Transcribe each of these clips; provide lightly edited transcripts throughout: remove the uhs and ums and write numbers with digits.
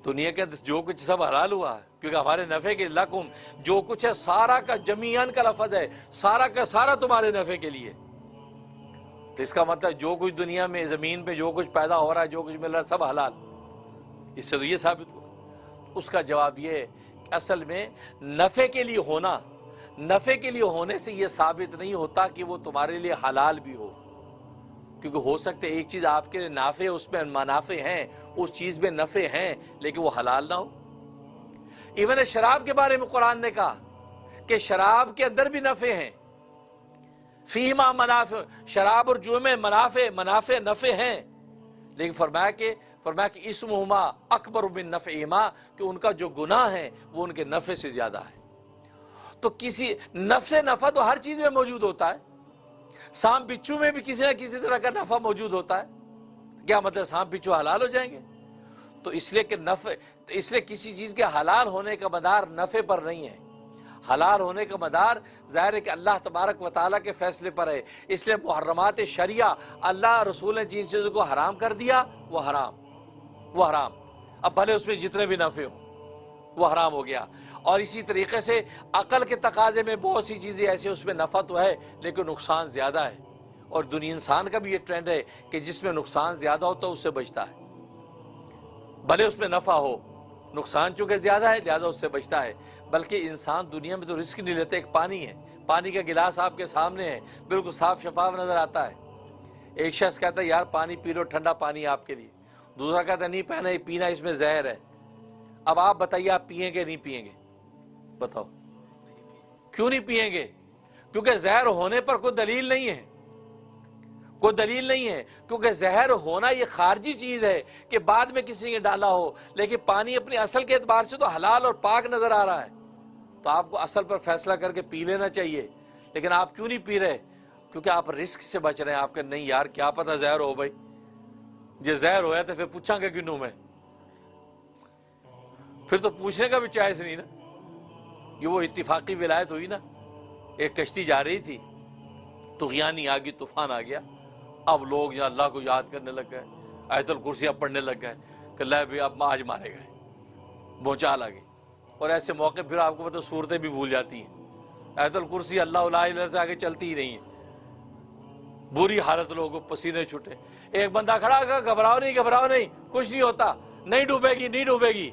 دنیا کے اندر جو کچھ سب حلال ہوا ہے کیونکہ ہمارے نفع کے لکم، جو کچھ ہے سارا کا جمیعاً کا لفظ ہے، سارا کا سارا تمہارے نفع کے لیے. تو اس کا مطلب جو کچھ دنیا میں زمین پہ جو کچھ پیدا ہو رہا ہے، جو کچھ مل رہا ہے، سب حلال. اس سے تو یہ ثابت ہوا. اس کا جواب یہ ہے کہ اصل میں نفع کے لیے ہونا، نفع کے لیے ہونے سے یہ ثابت نہیں ہوتا کہ وہ تمہارے لیے حلال بھی ہو. کیونکہ ہو سکتا ہے ایک چیز آپ کے لیے نافع، اس میں منافع ہیں، اس چیز میں نفع ہیں، لیکن وہ حلال نہ ہو. ایون شراب کے بارے میں قرآن نے کہا کہ شراب کے اندر بھی نفع ہیں، فیہما منافع، شراب اور جوع میں منافع نفع ہیں، لیکن فرمایا کہ اسمہما اکبر من نفعہما، کہ ان کا جو گناہ ہے وہ ان کے نفع سے زیادہ ہے. تو کسی نفع تو ہر چیز میں موجود ہوتا ہے. سانپ بچھو میں بھی کسی نہ کسی طرح کا نفع موجود ہوتا ہے. کیا مطلب سانپ بچھو حلال ہو جائیں گے؟ تو اس لیے کسی چیز کے حلال ہونے کا مدار نفع پر نہیں ہے. حلال ہونے کا مدار ظاہر ہے کہ اللہ تبارک و تعالیٰ کے فیصلے پر ہے. اس لیے محرمات شریعہ، اللہ رسول نے جن چیزوں کو حرام کر دیا وہ حرام. اب بھلے اس میں جتنے بھی نفع ہوں وہ حرام ہو گیا. اور اسی طریقے سے عقل کے تقاضے میں بہت سی چیزیں ایسے اس میں نفع تو ہے لیکن نقصان زیادہ ہے. اور دنیا انسان کا بھی یہ ٹرینڈ ہے کہ جس میں نقصان زیادہ ہوتا ہے اس سے بچتا ہے. بھلے اس میں نفع ہو، نقصان چونکہ زیادہ ہے لہذا اس سے بچتا ہے. بلکہ انسان دنیا میں تو رسک نہیں لیتے. ایک پانی ہے، پانی کا گلاس آپ کے سامنے ہے، بالکل صاف شفاف نظر آتا ہے. ایک شخص کہتا ہے یار پانی پی لو، ٹھنڈا پانی آپ کے لیے. دوسرا کہتا ہے نہیں پینا اس میں زہر ہے. اب آپ بتائیے آپ پئیں گے نہیں پئیں گے؟ بتاؤ کیوں نہیں پئیں گے؟ کیونکہ زہر ہونے پر کوئی دلیل نہیں ہے. کیونکہ زہر ہونا یہ خارجی چیز ہے کہ بعد میں کسی نے ڈالا ہو، لیکن پانی اپنے اصل کے اعتبار سے تو حلال اور پاک نظر آ رہا ہے. تو آپ کو اصل پر فیصلہ کر کے پی لینا چاہیے. لیکن آپ کیوں نہیں پی رہے؟ کیونکہ آپ رسک سے بچ رہے ہیں. آپ کے نہیں یار کیا پتہ زہر ہو. بھائی جو زہر ہویا تو پھر پوچھاں گے کینوں میں؟ پھر تو پوچھنے کا بھی چائس نہیں نا. یہ وہ اتفاقی ولایت ہوئی نا. ایک کشتی جا رہی تھی، طغیانی آ گئی، طوفان آ گیا. اب لوگ یا اللہ کو یاد کرنے لگ گئے، آیت الکرسیاں پڑھنے لگ گئے کہ اللہ بھی اب آج مارے گئے، بھونچال آ گئی. اور ایسے موقع پھر آپ کو پتہ صورتیں بھی بھول جاتی ہیں. آیت الکرسی اللہ لا الہ سے آگے چلتی ہی نہیں ہے. بری حالت، لوگوں پسینے چھٹے. ایک بندہ کھڑا کہا گھبراؤ نہیں، کچھ نہیں ہوتا، نہیں ڈوبے گی.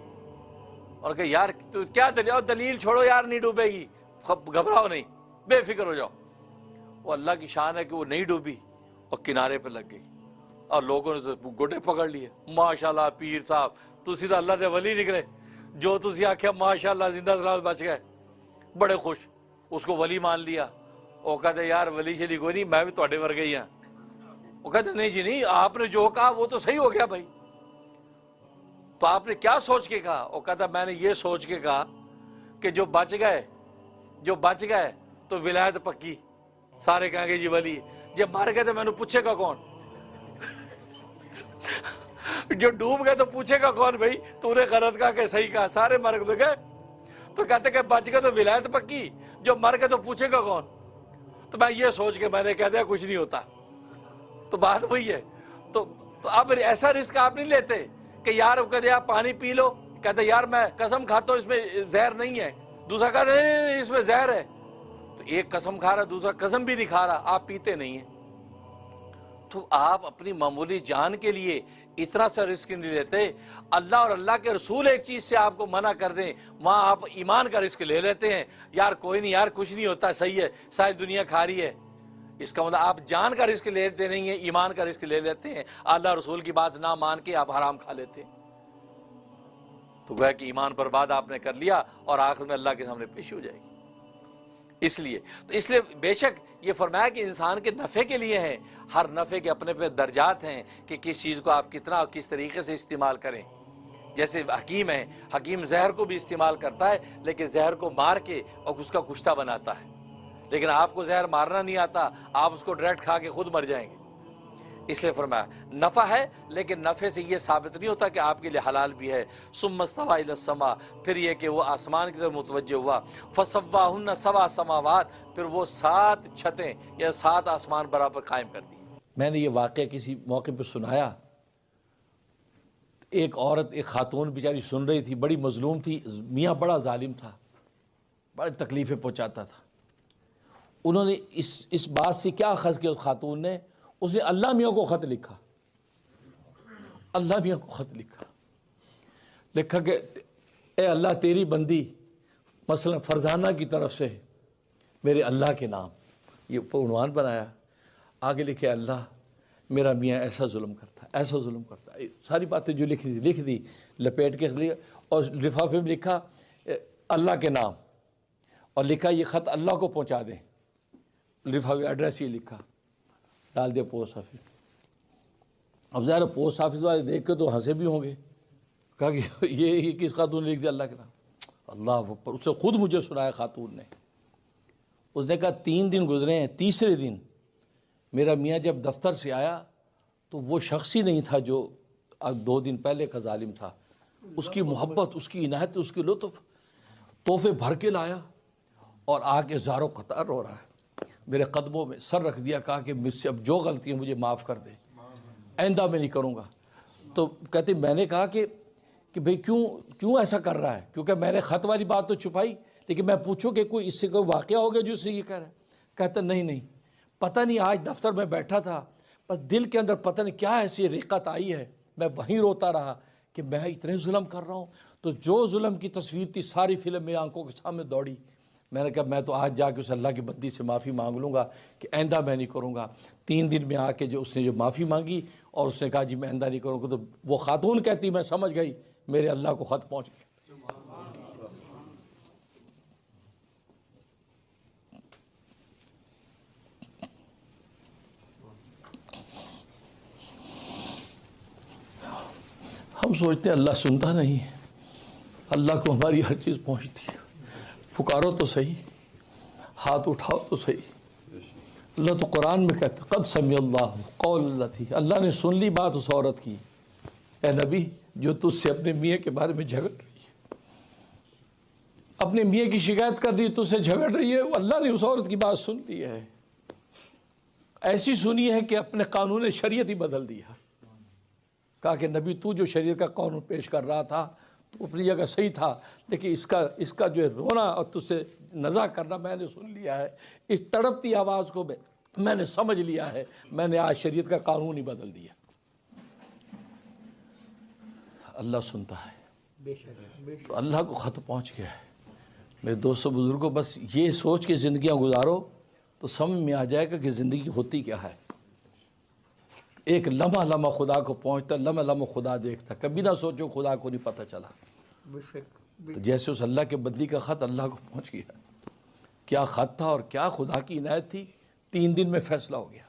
اور کہ یار تو کیا دلیل چھوڑو یار، نہیں ڈوبے گی، گھبراؤ نہیں، بے فکر ہو جاؤ. وہ اللہ کی شان ہے کہ وہ نہیں ڈوبی اور کنارے پہ لگ گئی. اور لوگوں نے تو گوٹے پکڑ لیے. ماشاءاللہ پیر صاحب تسی تو اللہ دے ولی نکلے، جو تسی آکھیا ماشاءاللہ زندہ سلامت بچ گئے. بڑے خوش، اس کو ولی مان لیا. وہ کہتے یار ولی شلی کوئی نہیں، میں بھی تواڈے ورگے ہی ہاں. وہ کہتے نہیں جی نہیں، آپ نے جو کہا وہ تو صحیح ہو گیا بھائی. تو آپ نے کیا سوچ کے کہا؟ وہ کہتا میں نے یہ سوچ کے کہا کہ جو بچ گئے تو ولایت پکی، سارے کہیں گے جی ولی. جب مر گئے تو میں نے پوچھے گا کون؟ جو ڈوب گئے تو پوچھے گا کون بھائی تو نے غلط کہا کہ صحیح کہا؟ سارے مر گئے تو کہتے کہ بچ گئے تو ولایت پکی، جو مر گئے تو پوچھے گا کون؟ تو میں یہ سوچ کے میں نے کہہ دیا کچھ نہیں ہوتا. تو بات وہی ہے. تو اب ایسا رسک آپ نہیں لیتے کہ یار کہتے آپ پانی پی لو، کہتے یار میں قسم کھاتا ہوں اس میں زہر نہیں ہے. دوسرا کہتا نہیں اس میں زہر ہے. تو ایک قسم کھا رہا، دوسرا قسم بھی نہیں کھا رہا، آپ پیتے نہیں ہیں. تو آپ اپنی معمولی جان کے لیے اتنا سا رسک نہیں لیتے. اللہ اور اللہ کے رسول ایک چیز سے آپ کو منع کر دیں، وہاں آپ ایمان کا رسک لے لیتے ہیں. یار کوئی نہیں یار کچھ نہیں ہوتا، صحیح ہے، ساری دنیا کھا رہی ہے. اس کا مطلب آپ جان کا رسک لیتے نہیں ہیں، ایمان کا رسک لے لیتے ہیں. اللہ رسول کی بات نہ مان کے آپ حرام کھا لیتے ہیں. تو گویا کہ ایمان پر بات آپ نے کر لیا اور آخر میں اللہ کے سامنے پیش ہو جائے گی. اس لیے بے شک یہ فرمایا کہ انسان کے نفع کے لیے ہے. ہر نفع کے اپنے پہ درجات ہیں کہ کس چیز کو آپ کتنا اور کس طریقے سے استعمال کریں. جیسے حکیم ہے، حکیم زہر کو بھی استعمال کرتا ہے لیکن زہر کو مار کے اور اس کا کشتہ بناتا ہے. لیکن آپ کو زہر مارنا نہیں آتا، آپ اس کو ڈائریکٹ کھا کے خود مر جائیں گے. اس لیے فرمایا نفع ہے لیکن نفع سے یہ ثابت نہیں ہوتا کہ آپ کے لیے حلال بھی ہے. ثم استوى الى السماء، پھر یہ کہ وہ آسمان کی طرف متوجہ ہوا. فسواهن سبع سماوات، پھر وہ 7 چھتیں یا 7 آسمان برابر قائم کر دی. میں نے یہ واقعہ کسی موقع پہ سنایا، ایک عورت، ایک خاتون بیچاری سن رہی تھی، بڑی مظلوم تھی، میاں بڑا ظالم تھا، بڑی تکلیفیں پہنچاتا تھا. انہوں نے اس بات سے کیا اخذ کیا اس خاتون نے؟ اس نے اللہ میاں کو خط لکھا، اللہ میاں کو خط لکھا کہ اے اللہ تیری بندی مثلا فرزانہ کی طرف سے میرے اللہ کے نام، یہ عنوان بنایا. آگے لکھے اللہ میرا میاں ایسا ظلم کرتا ہے، ایسا ظلم کرتا ہے، ساری باتیں جو لکھ دی لپیٹ کے لیے، اور لفافے میں لکھا اللہ کے نام، اور لکھا یہ خط اللہ کو پہنچا دیں. لفافے ایڈریس یہ لکھا، ڈال دیا پوسٹ آفس. اب ظاہر پوسٹ آفس والے دیکھ کے تو ہنسے بھی ہوں گے، کہا کہ یہ کس خاتون نے لکھ دیا اللہ کے نام. اللہ اکبر. اس سے خود مجھے سنایا خاتون نے. اس نے کہا 3 دن گزرے ہیں، تیسرے دن میرا میاں جب دفتر سے آیا تو وہ شخص ہی نہیں تھا جو 2 دن پہلے کا ظالم تھا. اس کی محبت، اس کی عنایت، اس کی لطف، تحفے بھر کے لایا، اور آ کے زاروں قطار رو رہا ہے. میرے قدموں میں سر رکھ دیا، کہا کہ مجھ سے اب جو غلطی ہے مجھے معاف کر دے، آئندہ میں نہیں کروں گا. تو کہتے میں نے کہا کہ بھئی کیوں ایسا کر رہا ہے؟ کیونکہ میں نے خط والی بات تو چھپائی، لیکن میں پوچھوں کہ کوئی اس سے کوئی واقعہ ہو گیا جو اس نے یہ کہہ رہا ہے؟ کہتا نہیں، پتہ نہیں آج دفتر میں بیٹھا تھا، بس دل کے اندر پتہ نہیں کیا ایسی رقت آئی ہے، میں وہیں روتا رہا کہ میں اتنے ظلم کر رہا ہوں. تو جو ظلم کی تصویر تھی ساری فلم میری آنکھوں کے سامنے دوڑی. میں نے کہا میں تو آج جا کے اس اللہ کی بندی سے معافی مانگ لوں گا کہ آئندہ میں نہیں کروں گا. 3 دن میں آ کے جو اس نے جو معافی مانگی اور اس نے کہا جی میں آئندہ نہیں کروں گا، تو وہ خاتون کہتی میں سمجھ گئی میرے اللہ کو خط پہنچ گیا. ہم سوچتے ہیں اللہ سنتا نہیں ہے، اللہ کو ہماری ہر چیز پہنچتی ہے. پکارو تو صحیح، ہاتھ اٹھاؤ تو صحیح. اللہ تو قرآن میں کہتا قد سمع اللہ قول التی، اللہ نے سن لی بات اس عورت کی. اے نبی جو تجھ سے اپنے میاں کے بارے میں جھگڑ رہی ہے، اپنے میاں کی شکایت کر رہی ہے، تجھ سے جھگڑ رہی ہے، اللہ نے اس عورت کی بات سن لی ہے. ایسی سنی ہے کہ اپنے قانون شریعت ہی بدل دیا. کہا کہ نبی تو جو شریعت کا قانون پیش کر رہا تھا تو اپنی جگہ صحیح تھا، لیکن اس کا جو ہے رونا اور تجھ سے نزاع کرنا میں نے سن لیا ہے. اس تڑپتی آواز کو میں نے سمجھ لیا ہے، میں نے آج شریعت کا قانون ہی بدل دیا. اللہ سنتا ہے، تو اللہ کو خط پہنچ گیا ہے. میرے دوستوں بزرگوں، بس یہ سوچ کے زندگیاں گزارو تو سمجھ میں آ جائے گا کہ زندگی ہوتی کیا ہے. ایک لمحہ خدا کو پہنچتا، لمحہ خدا دیکھتا. کبھی نہ سوچو خدا کو نہیں پتہ چلا. تو جیسے اس اللہ کے بدلی کا خط اللہ کو پہنچ گیا، کیا خط تھا اور کیا خدا کی عنایت تھی. 3 دن میں فیصلہ ہو گیا.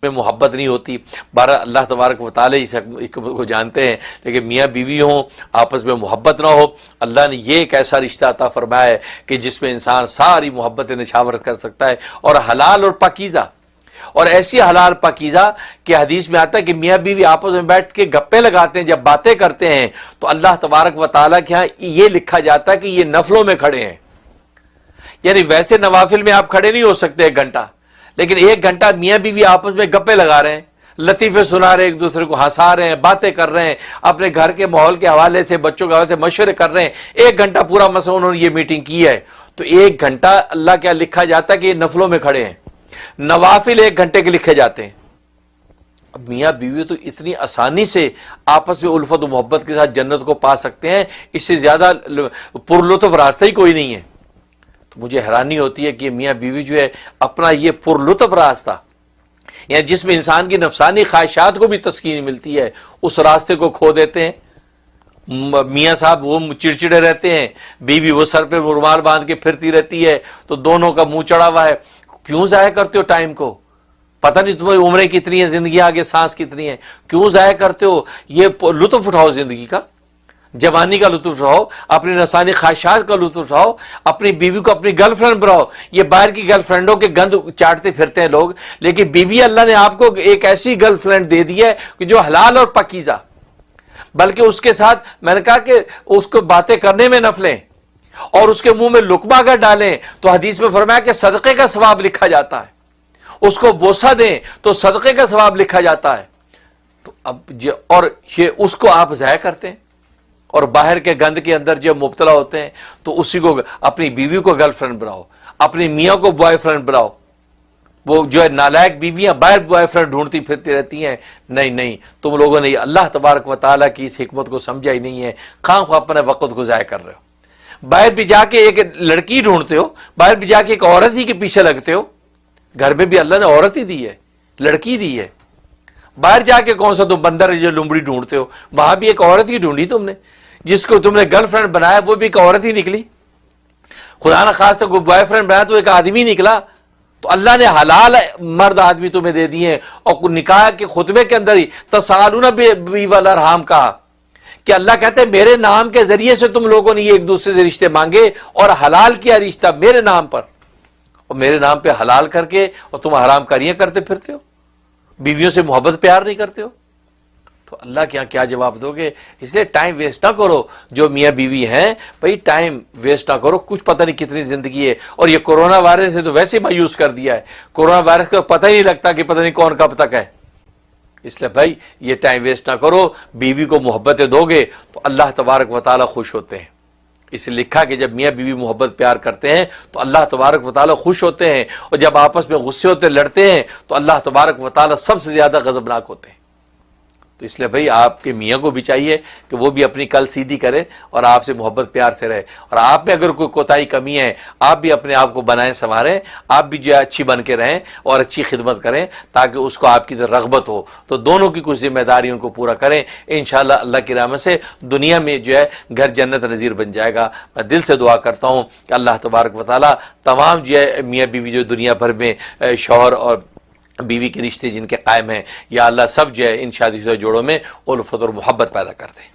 میں محبت نہیں ہوتی. بارہ اللہ تبارک و تعالی اس کو جانتے ہیں، لیکن میاں بیوی ہوں آپس میں محبت نہ ہو. اللہ نے یہ ایک ایسا رشتہ عطا فرمایا ہے کہ جس میں انسان ساری محبت نشاور کر سکتا ہے، اور حلال اور پاکیزہ، اور ایسی حلال پاکیزہ کہ حدیث میں آتا ہے کہ میاں بیوی آپس میں بیٹھ کے گپے لگاتے ہیں، جب باتیں کرتے ہیں تو اللہ تبارک و تعالیٰ کے ہاں یہ لکھا جاتا ہے کہ یہ نفلوں میں کھڑے ہیں. یعنی ویسے نوافل میں آپ کھڑے نہیں ہو سکتے 1 گھنٹہ، لیکن 1 گھنٹہ میاں بیوی آپس میں گپے لگا رہے ہیں، لطیفے سنا رہے ہیں، ایک دوسرے کو ہنسا رہے ہیں، باتیں کر رہے ہیں، اپنے گھر کے ماحول کے حوالے سے، بچوں کے حوالے سے مشورے کر رہے ہیں. 1 گھنٹہ پورا مثلا انہوں نے یہ میٹنگ کی ہے، تو 1 گھنٹہ اللہ کیا لکھا جاتا ہے کہ یہ نفلوں میں کھڑے ہیں. نوافل 1 گھنٹے کے لکھے جاتے ہیں. اب میاں بیوی تو اتنی آسانی سے آپس میں الفت و محبت کے ساتھ جنت کو پا سکتے ہیں، اس سے زیادہ پرلطف راستہ ہی کوئی نہیں ہے. تو مجھے حیرانی ہوتی ہے کہ میاں بیوی جو ہے اپنا یہ پرلطف راستہ، یعنی جس میں انسان کی نفسانی خواہشات کو بھی تسکین ملتی ہے، اس راستے کو کھو دیتے ہیں. میاں صاحب وہ چڑچڑے رہتے ہیں، بیوی وہ سر پہ رومال باندھ کے پھرتی رہتی ہے، تو دونوں کا منہ چڑھا ہوا ہے. کیوں ضائع کرتے ہو ٹائم کو؟ پتہ نہیں تمہاری عمریں کتنی ہیں، زندگی آگے سانس کتنی ہے، کیوں ضائع کرتے ہو؟ یہ لطف اٹھاؤ زندگی کا، جوانی کا لطف اٹھاؤ، اپنی نفسانی خواہشات کا لطف اٹھاؤ، اپنی بیوی کو اپنی گرل فرینڈ بناؤ. یہ باہر کی گرل فرینڈوں کے گند چاٹتے پھرتے ہیں لوگ، لیکن بیوی اللہ نے آپ کو ایک ایسی گرل فرینڈ دے دی ہے کہ جو حلال اور پاکیزہ، بلکہ اس کے ساتھ میں نے کہا کہ اس کو باتیں کرنے میں نفلیں، اور اس کے منہ میں لقمہ اگر ڈالیں تو حدیث میں فرمایا کہ صدقے کا ثواب لکھا جاتا ہے. اس کو بوسہ دیں تو صدقے کا ثواب لکھا جاتا ہے. تو اور یہ اس کو آپ ضائع کرتے ہیں اور باہر کے گند کے اندر جب مبتلا ہوتے ہیں تو اسی کو اپنی بیوی کو گرل فرینڈ بناؤ, اپنی میاں کو بوائے فرینڈ بناؤ. وہ جو ہے نالائق بیویاں باہر بوائے فرینڈ ڈھونڈتی پھرتی رہتی ہیں. نہیں, تم لوگوں نے اللہ تبارک و تعالیٰ کی اس حکمت کو سمجھا ہی نہیں ہے, خواہ خواہ اپنے وقت کو ضائع کر رہے ہو. باہر بھی جا کے ایک لڑکی ڈھونڈتے ہو, باہر بھی جا کے ایک عورت ہی کے پیچھے لگتے ہو. گھر میں بھی اللہ نے عورت ہی دی ہے, لڑکی دی ہے. باہر جا کے کون سا تم بندر جو لمبڑی ڈھونڈتے ہو, وہاں بھی ایک عورت ہی ڈھونڈی تم نے. جس کو تم نے گرل فرینڈ بنایا وہ بھی ایک عورت ہی نکلی. خدا نہ خاص سے کوئی بوائے فرینڈ بنایا تو ایک آدمی نکلا. تو اللہ نے حلال مرد آدمی تمہیں دے دیے ہیں. اور نکاح کے خطبے کے اندر ہی تسالون بی والارحام کہا کہ اللہ کہتے ہیں میرے نام کے ذریعے سے تم لوگوں نے یہ ایک دوسرے سے رشتے مانگے اور حلال کیا رشتہ میرے نام پر, اور میرے نام پہ حلال کر کے اور تم حرام کاریاں کرتے پھرتے ہو, بیویوں سے محبت پیار نہیں کرتے ہو. تو اللہ کیا جواب دو گے؟ اس لیے ٹائم ویسٹ نہ کرو. جو میاں بیوی ہیں بھائی ٹائم ویسٹ نہ کرو, کچھ پتہ نہیں کتنی زندگی ہے. اور یہ کورونا وائرس نے تو ویسے مایوس کر دیا ہے. کورونا وائرس کا پتہ ہی نہیں لگتا کہ پتہ نہیں کون کب تک ہے. اس لیے بھائی یہ ٹائم ویسٹ نہ کرو. بیوی کو محبتیں دو گے تو اللہ تبارک و تعالیٰ خوش ہوتے ہیں. اس لیے لکھا کہ جب میاں بیوی محبت پیار کرتے ہیں تو اللہ تبارک و تعالیٰ خوش ہوتے ہیں, اور جب آپس میں غصے ہوتے لڑتے ہیں تو اللہ تبارک و تعالیٰ سب سے زیادہ غضبناک ہوتے ہیں. تو اس لیے بھائی آپ کے میاں کو بھی چاہیے کہ وہ بھی اپنی کل سیدھی کرے اور آپ سے محبت پیار سے رہے. اور آپ میں اگر کوئی کوتاہی کمی ہے آپ بھی اپنے آپ کو بنائیں سنواریں, آپ بھی جو ہے اچھی بن کے رہیں اور اچھی خدمت کریں تاکہ اس کو آپ کی رغبت ہو. تو دونوں کی کچھ ذمہ داری ان کو پورا کریں. انشاءاللہ اللہ کی رحمت سے دنیا میں جو ہے گھر جنت نظیر بن جائے گا. میں دل سے دعا کرتا ہوں کہ اللہ تبارک و تعالیٰ تمام جو ہے میاں بیوی جو دنیا بھر میں شوہر اور بیوی کے رشتے جن کے قائم ہیں, یا اللہ سب جو ہے ان شادی شدہ جوڑوں میں الفت اور محبت پیدا کر دیں.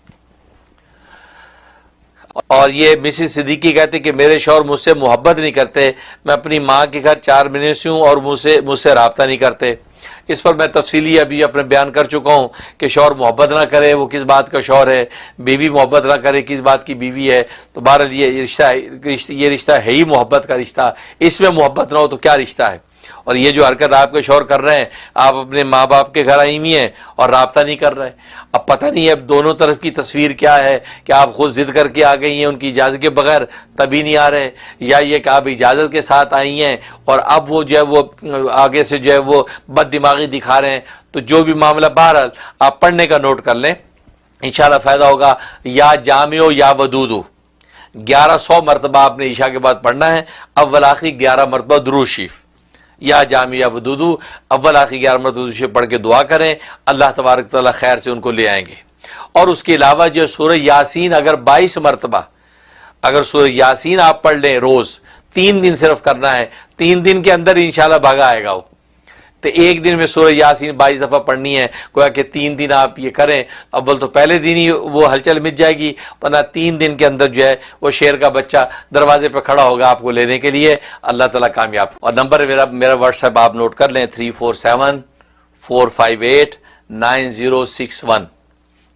اور یہ مسز صدیقی کہتے کہ میرے شوہر مجھ سے محبت نہیں کرتے, میں اپنی ماں کے گھر 4 مہینے سے ہوں اور مجھ سے رابطہ نہیں کرتے. اس پر میں تفصیلی ابھی اپنے بیان کر چکا ہوں کہ شوہر محبت نہ کرے وہ کس بات کا شوہر ہے, بیوی محبت نہ کرے کس بات کی بیوی ہے. تو بہرحال یہ رشتہ ہے ہی محبت کا رشتہ. اس میں محبت نہ ہو تو کیا رشتہ ہے؟ اور یہ جو حرکت آپ کے شوہر کر رہے ہیں, آپ اپنے ماں باپ کے گھر آئی ہوئی ہیں اور رابطہ نہیں کر رہے. اب پتہ نہیں ہے اب دونوں طرف کی تصویر کیا ہے, کہ آپ خود ضد کر کے آ گئی ہیں ان کی اجازت کے بغیر تبھی نہیں آ رہے, یا یہ کہ آپ اجازت کے ساتھ آئی ہیں اور اب وہ جو ہے وہ آگے سے جو ہے وہ بد دماغی دکھا رہے ہیں. تو جو بھی معاملہ بہرحال آپ پڑھنے کا نوٹ کر لیں, انشاءاللہ فائدہ ہوگا. یا جامع یا ودود 1100 مرتبہ آپ نے عشاء کے بعد پڑھنا ہے, اول آخری 11 مرتبہ درود شریف. یا جامعہ ودودو اول آخری 11 مرتبہ درود شریف پڑھ کے دعا کریں, اللہ تبارک تعالیٰ خیر سے ان کو لے آئیں گے. اور اس کے علاوہ جو سورہ یاسین اگر 22 مرتبہ اگر سورہ یاسین آپ پڑھ لیں روز, 3 دن صرف کرنا ہے, 3 دن کے اندر انشاءاللہ بھاگا آئے گا وہ. تو ایک دن میں سورہ یاسین 22 دفعہ پڑھنی ہے, گویا کہ 3 دن آپ یہ کریں. اول تو پہلے دن ہی وہ ہلچل مٹ جائے گی, ورنہ 3 دن کے اندر جو ہے وہ شیر کا بچہ دروازے پہ کھڑا ہوگا آپ کو لینے کے لیے. اللہ تعالیٰ کامیاب. اور نمبر میرا واٹس ایپ آپ نوٹ کر لیں 3474589061.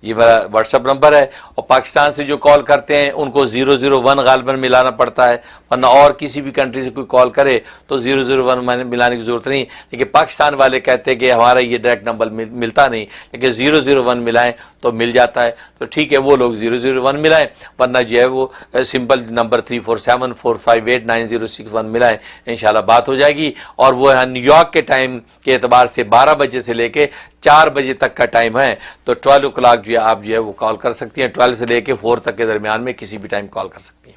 یہ میرا واٹس ایپ نمبر ہے. اور پاکستان سے جو کال کرتے ہیں ان کو 001 غالباً ملانا پڑتا ہے, ورنہ اور کسی بھی کنٹری سے کوئی کال کرے تو 001 ملانے کی ضرورت نہیں. لیکن پاکستان والے کہتے ہیں کہ ہمارا یہ ڈائریکٹ نمبر ملتا نہیں, لیکن 001 ملائیں تو مل جاتا ہے. تو ٹھیک ہے وہ لوگ 001 ملائیں, ورنہ جو ہے وہ سمپل نمبر 3474589061 ملائیں, انشاءاللہ بات ہو جائے گی. اور وہ نیو یارک کے ٹائم کے اعتبار سے 12 بجے سے لے کے 4 بجے تک کا ٹائم ہے. تو 12 o'clock جو ہے آپ جو ہے وہ کال کر سکتی ہیں, 12 سے لے کے 4 تک کے درمیان میں کسی بھی ٹائم کال کر سکتی ہیں.